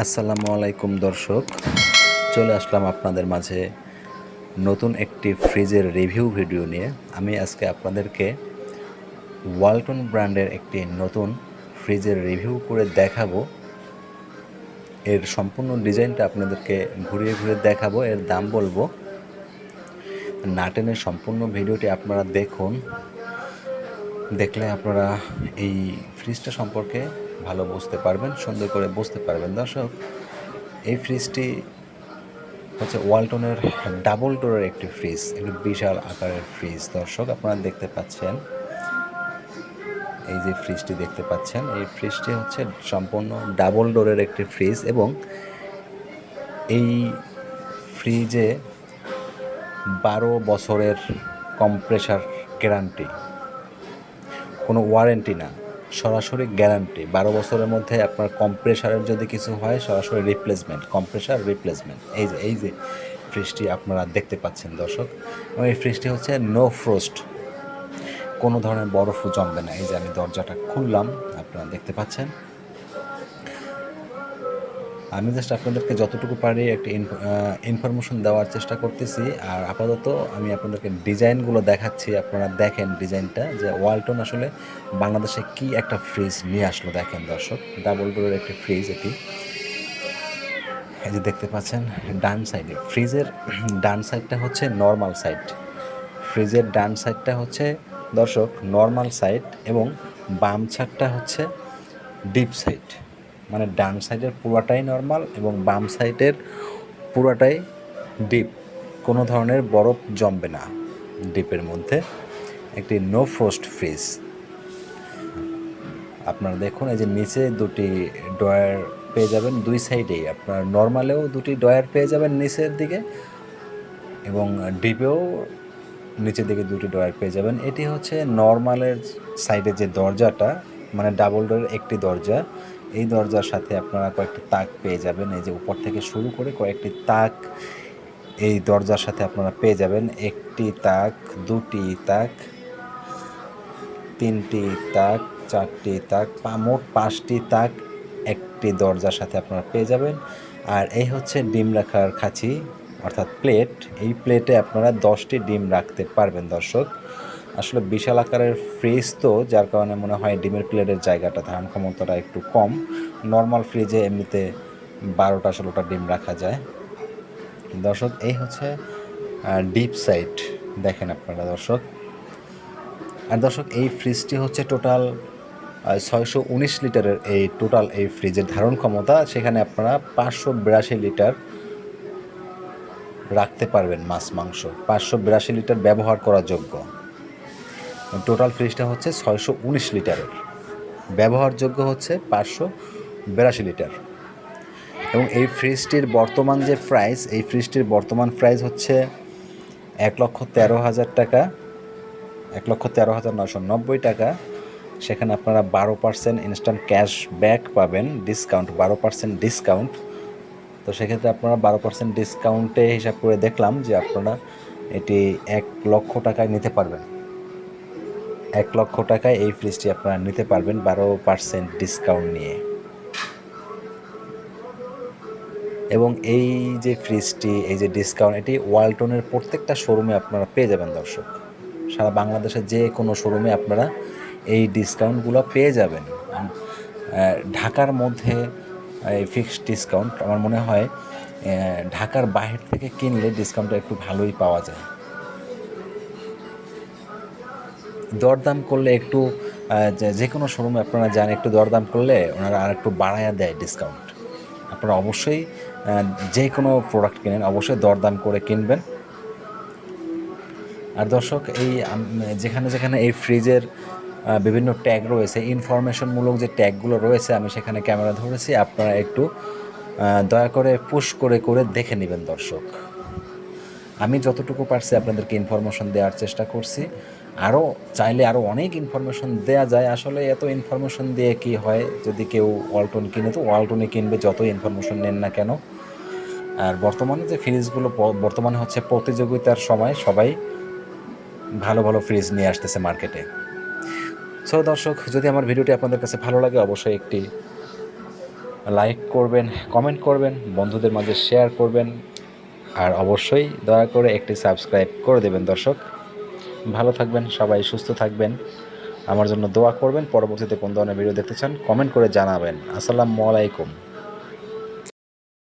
আসসালামু আলাইকুম দর্শক, চলে আসলাম আপনাদের মাঝে নতুন একটি ফ্রিজের রিভিউ ভিডিও নিয়ে। আমি আজকে আপনাদেরকে ওয়ালটন ব্র্যান্ডের একটি নতুন ফ্রিজের রিভিউ করে দেখাবো। এর সম্পূর্ণ ডিজাইনটা আপনাদেরকে ঘুরিয়ে ঘুরিয়ে দেখাবো, এর দাম বলবো। না টেনে সম্পূর্ণ ভিডিওটি আপনারা দেখুন, দেখলে আপনারা এই ফ্রিজটা সম্পর্কে ভালো বুঝতে পারবেন, সুন্দর করে বুঝতে পারবেন। দর্শক, এই ফ্রিজটি হচ্ছে ওয়ালটনের ডাবল ডোরের একটি ফ্রিজ, একটি বিশাল আকারের ফ্রিজ। দর্শক, আপনারা দেখতে পাচ্ছেন, এই যে ফ্রিজটি দেখতে পাচ্ছেন, এই ফ্রিজটি হচ্ছে সম্পূর্ণ ডাবল ডোরের একটি ফ্রিজ এবং এই ফ্রিজে 12 বছরের কম্প্রেসার গ্যারান্টি, কোনো ওয়ারেন্টি না, সরাসরি গ্যারান্টি। 12 বছরের মধ্যে আপনার কম্প্রেসারের যদি কিছু হয়, সরাসরি রিপ্লেসমেন্ট, কম্প্রেসার রিপ্লেসমেন্ট। এই যে ফ্রিজটি আপনারা দেখতে পাচ্ছেন দর্শক, এবং এই ফ্রিজটি হচ্ছে নো ফ্রোস্ট, কোনো ধরনের বরফ জমবে না। এই যে আমি দরজাটা খুললাম, আপনারা দেখতে পাচ্ছেন। আমি জাস্ট আপনাদেরকে যতটুকু পারি একটি ইনফরমেশন দেওয়ার চেষ্টা করতেছি। আর আপাতত আমি আপনাদেরকে ডিজাইনগুলো দেখাচ্ছি, আপনারা দেখেন ডিজাইনটা, যে ওয়ালটন আসলে বাংলাদেশে কি একটা ফ্রিজ নিয়ে আসলো। দেখেন দর্শক, ডাবল ডোরের একটি ফ্রিজ এটি। এই যে দেখতে পাচ্ছেন ডান সাইডে, ফ্রিজের ডান সাইডটা হচ্ছে নর্মাল সাইড। ফ্রিজের ডান সাইডটা হচ্ছে দর্শক নর্মাল সাইড এবং বাম সাইডটা হচ্ছে ডিপ সাইড। মানে ডান সাইডের পুরোটাই নর্মাল এবং বাম সাইডের পুরোটাই ডিপ। কোনো ধরনের বরফ জমবে না ডিপের মধ্যে। একটি নো ফ্রোস্ট ফ্রিজ। আপনারা দেখুন, এই যে নিচে দুটি ড্রয়ার পেয়ে যাবেন দুই সাইডেই। আপনার নর্মালেও দুটি ড্রয়ার পেয়ে যাবেন নিচের দিকে এবং ডিপেও নিচের দিকে দুটি ড্রয়ার পেয়ে যাবেন। এটি হচ্ছে নর্মালের সাইডে যে দরজাটা, মানে ডাবল ডোরের একটি দরজা, এই দরজার সাথে আপনারা কয়েকটি তাক পেয়ে যাবেন। এই যে উপর থেকে শুরু করে কয়েকটি তাক এই দরজার সাথে আপনারা পেয়ে যাবেন। একটি তাক, দুটি তাক, তিনটি তাক, চারটি তাক, মোট 5টি তাক একটি দরজার সাথে আপনারা পেয়ে যাবেন। আর এই হচ্ছে ডিম রাখার খাঁচি, অর্থাৎ প্লেট। এই প্লেটে আপনারা 10টি ডিম রাখতে পারবেন দর্শক। আসলে বিশাল আকারের ফ্রিজ তো, যার কারণে মনে হয় ডিমের প্লেটের জায়গাটা, ধারণ ক্ষমতাটা একটু কম। নর্মাল ফ্রিজে এমনিতে 12টা-16টা ডিম রাখা যায় দর্শক। এই হচ্ছে ডিপ সাইড, দেখেন আপনারা দর্শক। আর দর্শক, এই ফ্রিজটি হচ্ছে টোটাল 619 লিটারের এই টোটাল এই ফ্রিজের ধারণ ক্ষমতা। সেখানে আপনারা 582 লিটার রাখতে পারবেন মাছ মাংস, 582 লিটার ব্যবহার করার যোগ্য। টোটাল ফ্রিজটা হচ্ছে 619 লিটারের, ব্যবহারযোগ্য হচ্ছে 582 লিটার। এবং এই ফ্রিজটির বর্তমান যে প্রাইস, এই ফ্রিজটির বর্তমান প্রাইস হচ্ছে 1,13,000 টাকা, 1,13,990 টাকা। সেখানে আপনারা 12% ইনস্ট্যান্ট ক্যাশব্যাক পাবেন, ডিসকাউন্ট, 12% ডিসকাউন্ট। তো সেক্ষেত্রে আপনারা 12% ডিসকাউন্টে হিসাব করে দেখলাম যে আপনারা এটি 1,00,000 টাকায় নিতে পারবেন। 1,00,000 টাকায় এই ফ্রিজটি আপনারা নিতে পারবেন 12% ডিসকাউন্ট নিয়ে। এবং এই যে ফ্রিজটি, এই যে ডিসকাউন্ট, এটি ওয়ালটনের প্রত্যেকটা শোরুমে আপনারা পেয়ে যাবেন দর্শক। সারা বাংলাদেশের যে কোনো শোরুমে আপনারা এই ডিসকাউন্টগুলো পেয়ে যাবেন। ঢাকার মধ্যে এই ফিক্সড ডিসকাউন্ট, আমার মনে হয় ঢাকার বাইরে থেকে কিনলে ডিসকাউন্টটা একটু ভালোই পাওয়া যায়। দরদাম করলে একটু, যে কোনো শোরুমে আপনারা যান, একটু দরদাম করলে ওনারা আর একটু বাড়ায়া দেয় ডিসকাউন্ট। আপনারা অবশ্যই যে কোনো প্রোডাক্ট কেনেন অবশ্যই দরদাম করে কিনবেন। আর দর্শক, এই যেখানে যেখানে এই ফ্রিজের বিভিন্ন ট্যাগ রয়েছে, ইনফরমেশনমূলক যে ট্যাগগুলো রয়েছে, আমি সেখানে ক্যামেরা ধরেছি, আপনারা একটু দয়া করে পুশ করে করে দেখে নেবেন দর্শক। আমি যতটুকু পারছি আপনাদেরকে ইনফরমেশন দেওয়ার চেষ্টা করছি। আরও চাইলে আরও অনেক ইনফরমেশন দেওয়া যায়। আসলে এত ইনফরমেশন দিয়ে কি হয়, যদি কেউ ওয়ালটন কিনে তো ওয়ালটনে কিনবে, যতই ইনফরমেশন নেন না কেন। আর বর্তমানে যে ফ্রিজগুলো, বর্তমানে হচ্ছে প্রতিযোগিতার সময়, সবাই ভালো ভালো ফ্রিজ নিয়ে আসতেছে মার্কেটে। সো দর্শক, যদি আমার ভিডিওটি আপনাদের কাছে ভালো লাগে অবশ্যই একটি লাইক করবেন, কমেন্ট করবেন, বন্ধুদের মাঝে শেয়ার করবেন, আর অবশ্যই দয়া করে একটি সাবস্ক্রাইব করে দেবেন দর্শক। ভালো থাকবেন সবাই, সুস্থ থাকবেন, আমার জন্য দোয়া করবেন। পরবর্তীতে কোন ধরনের ভিডিও দেখতে চান কমেন্ট করে জানাবেন। আসসালামু আলাইকুম।